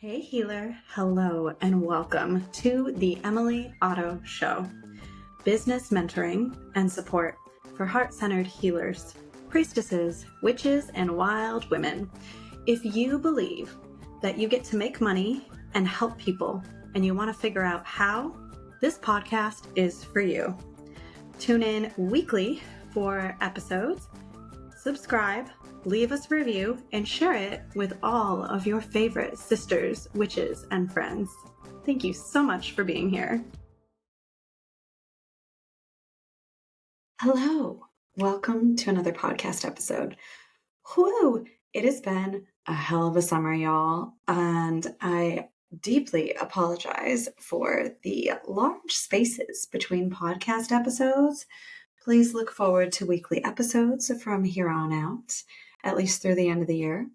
Hey healer, hello and welcome to the Emily Otto Show. Business mentoring and support for heart-centered healers, priestesses, witches, and wild women. If you believe that you get to make money and help people and you want to figure out how, this podcast is for you. Tune in weekly for episodes, subscribe, leave us a review, and share it with all of your favorite sisters, witches, and friends. Thank you so much for being here. Hello, welcome to another podcast episode. Whew, it has been a hell of a summer, y'all, and I deeply apologize for the large spaces between podcast episodes. Please look forward to weekly episodes from here on out, at least through the end of the year.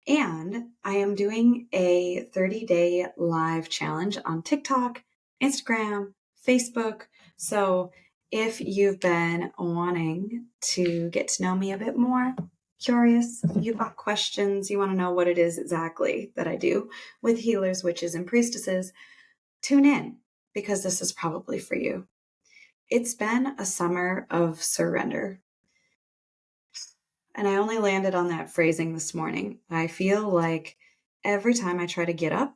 And I am doing a 30-day live challenge on TikTok, Instagram, Facebook. So if you've been wanting to get to know me a bit more, curious, you've got questions, you want to know what it is exactly that I do with healers, witches, and priestesses, tune in because this is probably for you. It's been a summer of surrender. And I only landed on that phrasing this morning. I feel like every time I try to get up,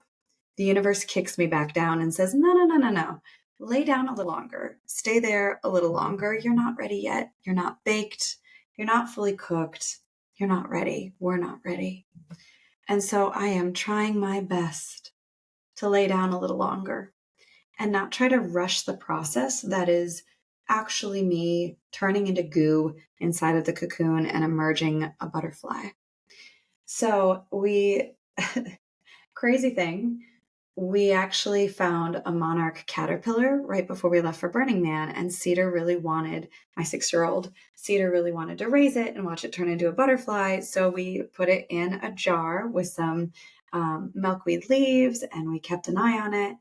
the universe kicks me back down and says, no. Lay down a little longer. Stay there a little longer. You're not ready yet. You're not baked. You're not fully cooked. You're not ready. We're not ready. And so I am trying my best to lay down a little longer and not try to rush the process that is actually me turning into goo inside of the cocoon and emerging a butterfly. So crazy thing, we actually found a monarch caterpillar right before we left for Burning Man, and Cedar really wanted, my 6-year-old, Cedar really wanted to raise it and watch it turn into a butterfly. So we put it in a jar with some milkweed leaves, and we kept an eye on it.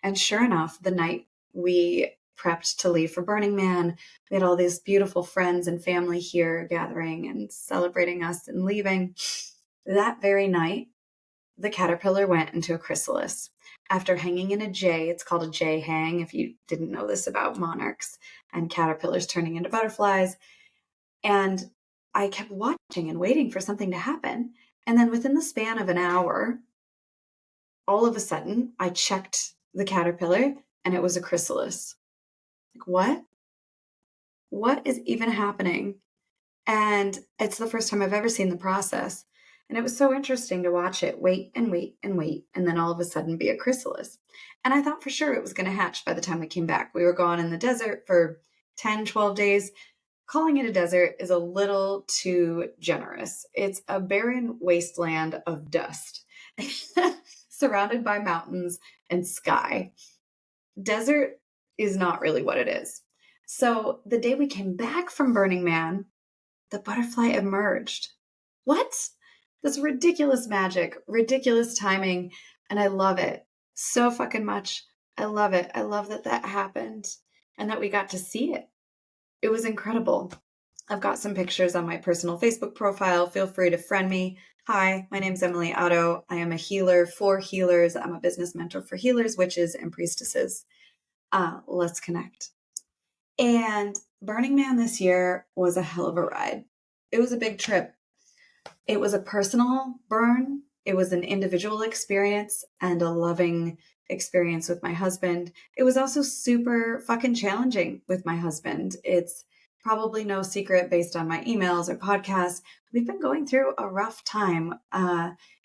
And sure enough, the night we prepped to leave for Burning Man, we had all these beautiful friends and family here gathering and celebrating us and leaving. That very night, the caterpillar went into a chrysalis. After hanging in a J, it's called a J hang, if you didn't know this about monarchs and caterpillars turning into butterflies. And I kept watching and waiting for something to happen. And then within the span of an hour, all of a sudden, I checked the caterpillar and it was a chrysalis. Like, what? What is even happening? And it's the first time I've ever seen the process. And it was so interesting to watch it wait and wait and wait, and then all of a sudden be a chrysalis. And I thought for sure it was going to hatch by the time we came back. We were gone in the desert for 10, 12 days. Calling it a desert is a little too generous. It's a barren wasteland of dust, surrounded by mountains and sky. Desert is not really what it is. So the day we came back from Burning Man, the butterfly emerged. What? This ridiculous magic, ridiculous timing, and I love it so fucking much. I love it. I love that that happened and that we got to see it. It was incredible. I've got some pictures on my personal Facebook profile. Feel free to friend me. Hi, my name's Emily Otto. I am a healer for healers. I'm a business mentor for healers, witches, and priestesses. Let's connect. And Burning Man this year was a hell of a ride. It was a big trip. It was a personal burn. It was an individual experience and a loving experience with my husband. It was also super fucking challenging with my husband. It's probably no secret based on my emails or podcasts. We've been going through a rough time.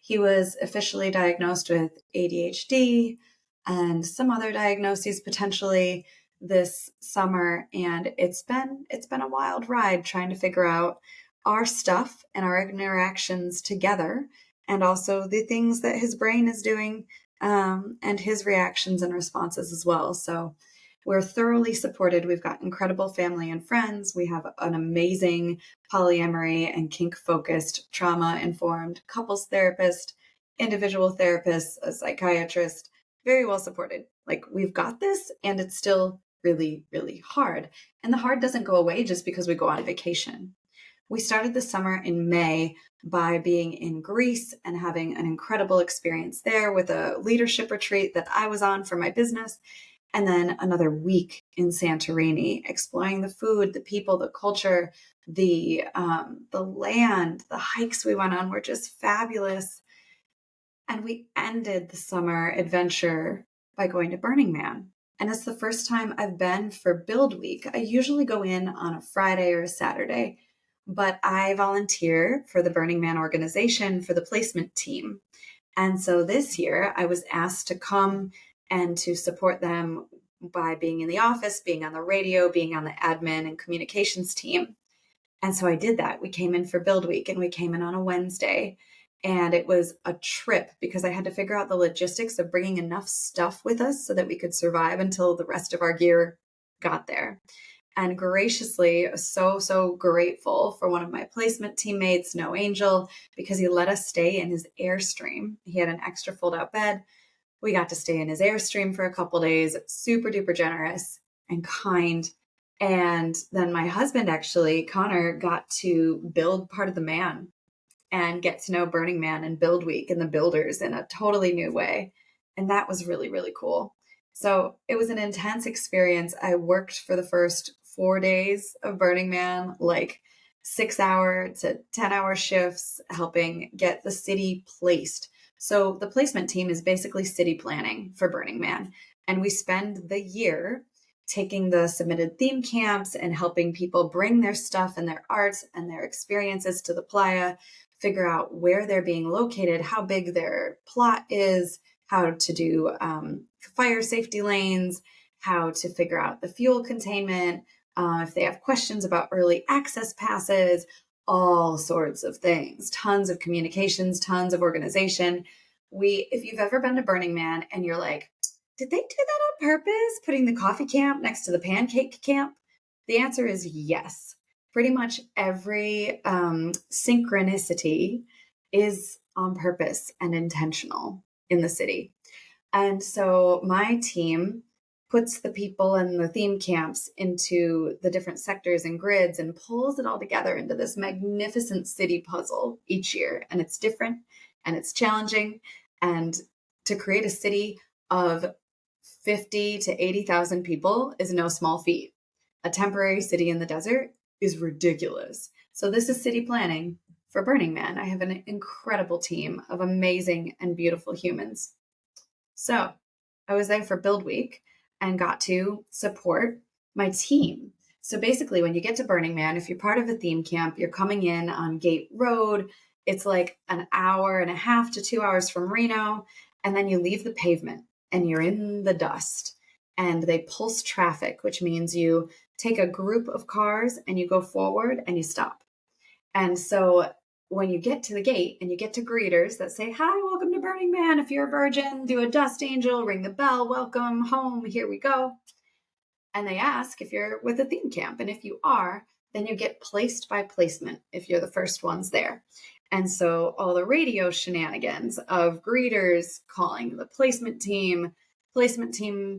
He was officially diagnosed with ADHD and some other diagnoses potentially this summer. And it's been a wild ride trying to figure out our stuff and our interactions together, and also the things that his brain is doing and his reactions and responses as well. So we're thoroughly supported. We've got incredible family and friends. We have an amazing polyamory and kink-focused, trauma-informed couples therapist, individual therapist, a psychiatrist, very well supported. Like, we've got this, and it's still really, really hard. And the hard doesn't go away just because we go on vacation. We started the summer in May by being in Greece and having an incredible experience there with a leadership retreat that I was on for my business. And then another week in Santorini, exploring the food, the people, the culture, the land. The hikes we went on were just fabulous. And we ended the summer adventure by going to Burning Man. And it's the first time I've been for Build Week. I usually go in on a Friday or a Saturday, but I volunteer for the Burning Man organization for the placement team. And so this year I was asked to come and to support them by being in the office, being on the radio, being on the admin and communications team. And so I did that. We came in for Build Week and we came in on a Wednesday. And it was a trip because I had to figure out the logistics of bringing enough stuff with us so that we could survive until the rest of our gear got there. And graciously, so grateful for one of my placement teammates, No Angel, because he let us stay in his Airstream. He had an extra fold out bed. We got to stay in his Airstream for a couple days, super duper generous and kind. And then my husband, actually, Connor, got to build part of the man and get to know Burning Man and Build Week and the builders in a totally new way. And that was really, really cool. So it was an intense experience. I worked for the first 4 days of Burning Man, like 6 hour to 10 hour shifts, helping get the city placed. So the placement team is basically city planning for Burning Man. And we spend the year taking the submitted theme camps and helping people bring their stuff and their art and their experiences to the playa, figure out where they're being located, how big their plot is, how to do fire safety lanes, how to figure out the fuel containment, if they have questions about early access passes, all sorts of things, tons of communications, tons of organization. If you've ever been to Burning Man and you're like, did they do that on purpose, putting the coffee camp next to the pancake camp? The answer is yes. Pretty much every synchronicity is on purpose and intentional in the city. And so my team puts the people and the theme camps into the different sectors and grids and pulls it all together into this magnificent city puzzle each year. And it's different and it's challenging. And to create a city of 50 to 80,000 people is no small feat. A temporary city in the desert is ridiculous. So this is city planning for Burning Man. I have an incredible team of amazing and beautiful humans. So I was there for Build Week and got to support my team. So basically, when you get to Burning Man, if you're part of a theme camp, you're coming in on Gate Road. It's like an hour and a half to 2 hours from Reno. And then you leave the pavement and you're in the dust. And they pulse traffic, which means you take a group of cars and you go forward and you stop. And so when you get to the gate and you get to greeters that say, hi, welcome to Burning Man. If you're a virgin, do a dust angel, ring the bell, welcome home, here we go. And they ask if you're with a theme camp. And if you are, then you get placed by placement if you're the first ones there. And so all the radio shenanigans of greeters calling the placement team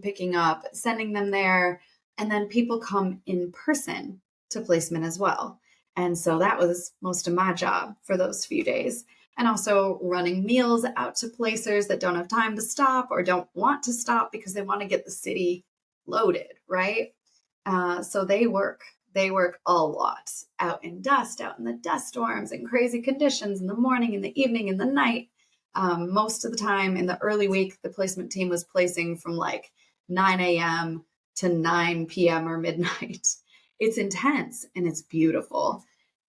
picking up, sending them there, and then people come in person to placement as well. And so that was most of my job for those few days. And also running meals out to placers that don't have time to stop or don't want to stop because they want to get the city loaded, right? So they work a lot out in dust, out in the dust storms and crazy conditions in the morning, in the evening, in the night. Most of the time in the early week, the placement team was placing from like 9 a.m. to 9 p.m. or midnight. It's intense and it's beautiful.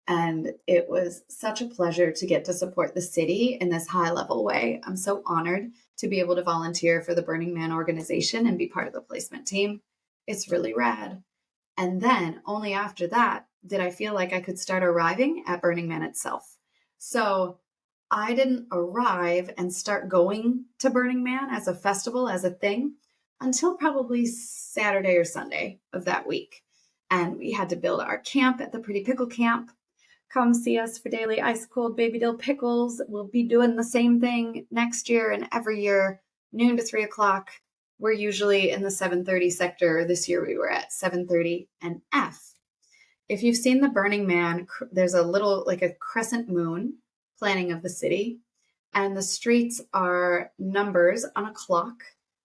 And it was such a pleasure to get to support the city in this high level way. I'm so honored to be able to volunteer for the Burning Man organization and be part of the placement team. It's really rad. And then only after that did I feel like I could start arriving at Burning Man itself. So I didn't arrive and start going to Burning Man as a festival, as a thing, until probably Saturday or Sunday of that week. And we had to build our camp at the Pretty Pickle Camp. Come see us for daily ice cold baby dill pickles. We'll be doing the same thing next year and every year, noon to 3 o'clock. We're usually in the 7:30 sector. This year we were at 7:30 and F. If you've seen the Burning Man, there's a little, like a crescent moon planning of the city, and the streets are numbers on a clock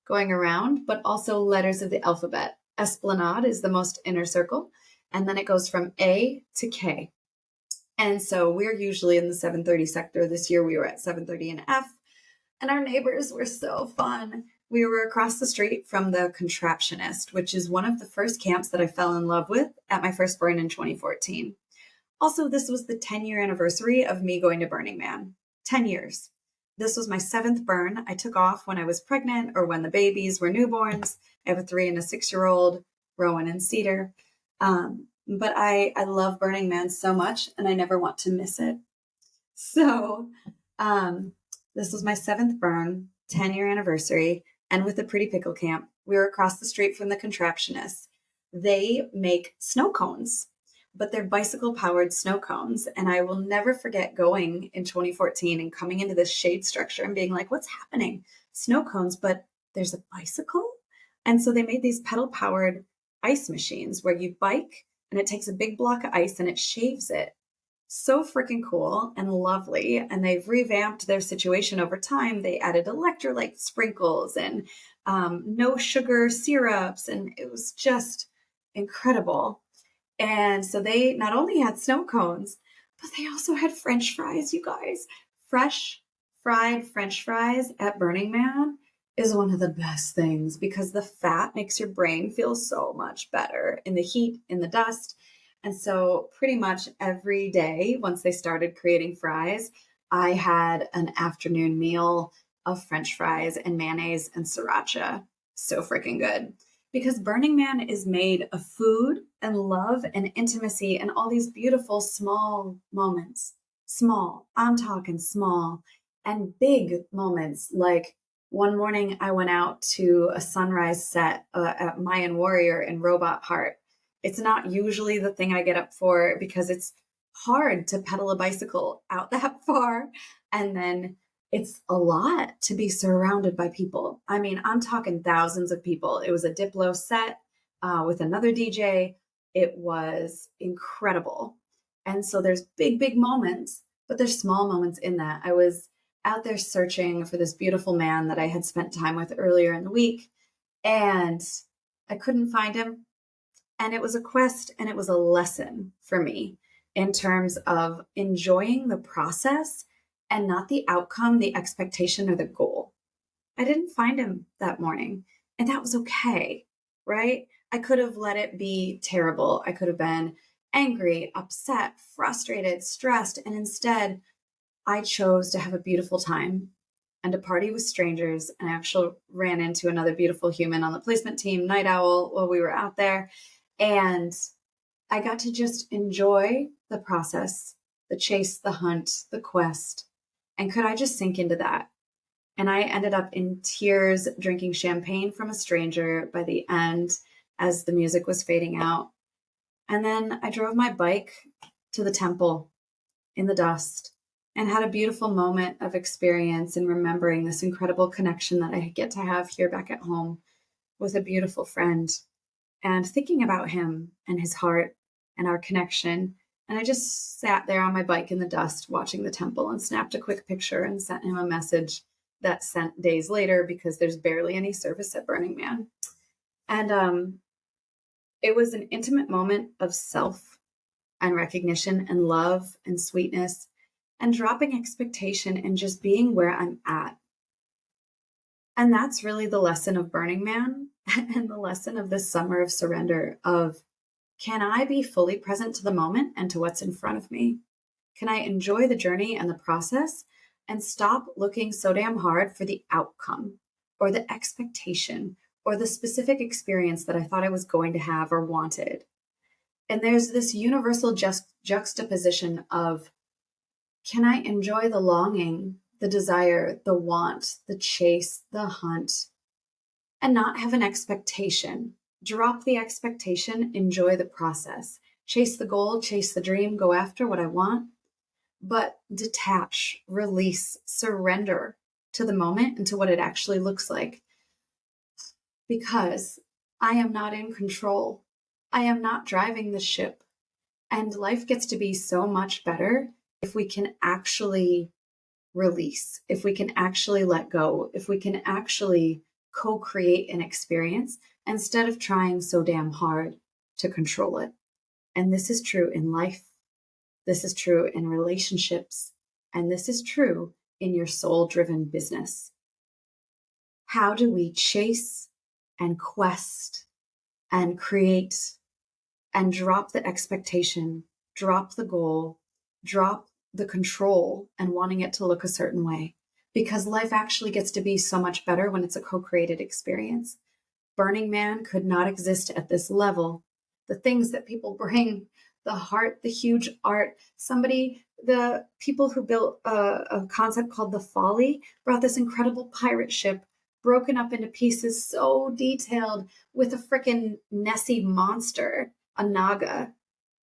going around, but also letters of the alphabet. Esplanade is the most inner circle, and then it goes from A to K. And so we're usually in the 730 sector. This year we were at 730 and F, and our neighbors were so fun. We were across the street from the Contraptionist, which is one of the first camps that I fell in love with at my first burn in 2014. Also, this was the 10-year anniversary of me going to Burning Man. 10 years. This was my 7th burn. I took off when I was pregnant or when the babies were newborns. I have a 3 and a 6-year-old, Rowan and Cedar. But I love Burning Man so much, and I never want to miss it. So this was my 7th burn, 10-year anniversary, and with the Pretty Pickle Camp. We were across the street from the Contraptionists. They make snow cones, but they're bicycle-powered snow cones. And I will never forget going in 2014 and coming into this shade structure and being like, what's happening? Snow cones, but there's a bicycle? And so they made these pedal-powered ice machines where you bike and it takes a big block of ice and it shaves it. So freaking cool and lovely. And they've revamped their situation over time. They added electrolyte sprinkles and no sugar syrups. And it was just incredible. And so they not only had snow cones, but they also had French fries, you guys. Fresh fried French fries at Burning Man is one of the best things because the fat makes your brain feel so much better in the heat, in the dust. And so pretty much every day, once they started creating fries, I had an afternoon meal of French fries and mayonnaise and sriracha. So freaking good. Because Burning Man is made of food and love and intimacy and all these beautiful small moments. Small, I'm talking small, and big moments. Like one morning I went out to a sunrise set at Mayan Warrior in Robot Heart. It's not usually the thing I get up for because it's hard to pedal a bicycle out that far. And then it's a lot to be surrounded by people. I mean, I'm talking thousands of people. It was a Diplo set with another DJ. It was incredible. And so there's big, big moments, but there's small moments in that. I was out there searching for this beautiful man that I had spent time with earlier in the week, and I couldn't find him. And it was a quest and it was a lesson for me in terms of enjoying the process and not the outcome, the expectation, or the goal. I didn't find him that morning, and that was okay, right? I could have let it be terrible. I could have been angry, upset, frustrated, stressed, and instead I chose to have a beautiful time and to party with strangers. And I actually ran into another beautiful human on the placement team, Night Owl, while we were out there. And I got to just enjoy the process, the chase, the hunt, the quest. And could I just sink into that? And I ended up in tears drinking champagne from a stranger by the end as the music was fading out. And then I drove my bike to the temple in the dust and had a beautiful moment of experience in remembering this incredible connection that I get to have here back at home with a beautiful friend and thinking about him and his heart and our connection. And I just sat there on my bike in the dust watching the temple and snapped a quick picture and sent him a message that sent days later because there's barely any service at Burning Man. And it was an intimate moment of self and recognition and love and sweetness and dropping expectation and just being where I'm at. And that's really the lesson of Burning Man and the lesson of this summer of surrender of, can I be fully present to the moment and to what's in front of me? Can I enjoy the journey and the process and stop looking so damn hard for the outcome or the expectation or the specific experience that I thought I was going to have or wanted? And there's this universal juxtaposition of, can I enjoy the longing, the desire, the want, the chase, the hunt, and not have an expectation? Drop the expectation, enjoy the process. Chase the goal, chase the dream, go after what I want, but detach, release, surrender to the moment and to what it actually looks like. Because I am not in control. I am not driving the ship. And life gets to be so much better if we can actually release, if we can actually let go, if we can actually co-create an experience instead of trying so damn hard to control it. And this is true in life. This is true in relationships. And this is true in your soul-driven business. How do we chase and quest and create and drop the expectation, drop the goal, drop the control and wanting it to look a certain way? Because life actually gets to be so much better when it's a co-created experience. Burning Man could not exist at this level. The things that people bring, the heart, the huge art, the people who built a concept called the Folly brought this incredible pirate ship broken up into pieces, so detailed, with a freaking Nessie monster, a Naga.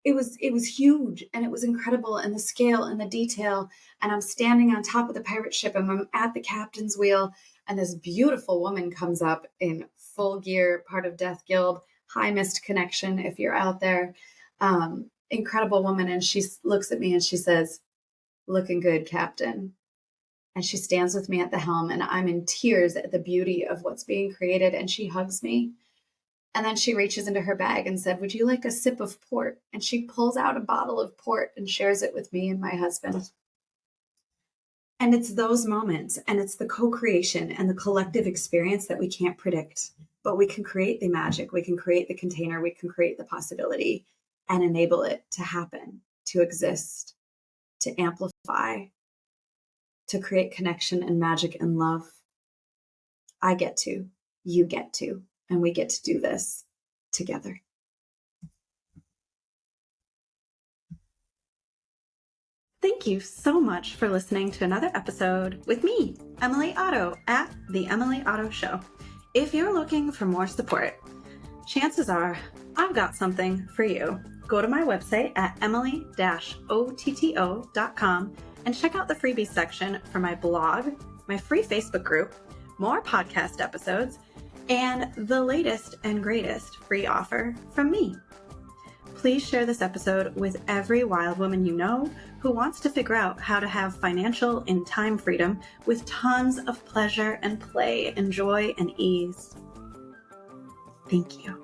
It was huge, and it was incredible, and the scale and the detail. And I'm standing on top of the pirate ship, and I'm at the captain's wheel, and this beautiful woman comes up in full gear, part of Death Guild, High Mist Connection, if you're out there. Incredible woman, and she looks at me and she says, "Looking good, Captain." And she stands with me at the helm, and I'm in tears at the beauty of what's being created, and she hugs me. And then she reaches into her bag and said, "Would you like a sip of port?" And she pulls out a bottle of port and shares it with me and my husband. And it's those moments, and it's the co-creation and the collective experience that we can't predict, but we can create the magic, we can create the container, we can create the possibility and enable it to happen, to exist, to amplify, to create connection and magic and love. I get to, you get to, and we get to do this together. Thank you so much for listening to another episode with me, Emily Otto, at The Emily Otto Show. If you're looking for more support, chances are I've got something for you. Go to my website at emily-otto.com and check out the freebies section for my blog, my free Facebook group, more podcast episodes, and the latest and greatest free offer from me. Please share this episode with every wild woman you know who wants to figure out how to have financial and time freedom with tons of pleasure and play and joy and ease. Thank you.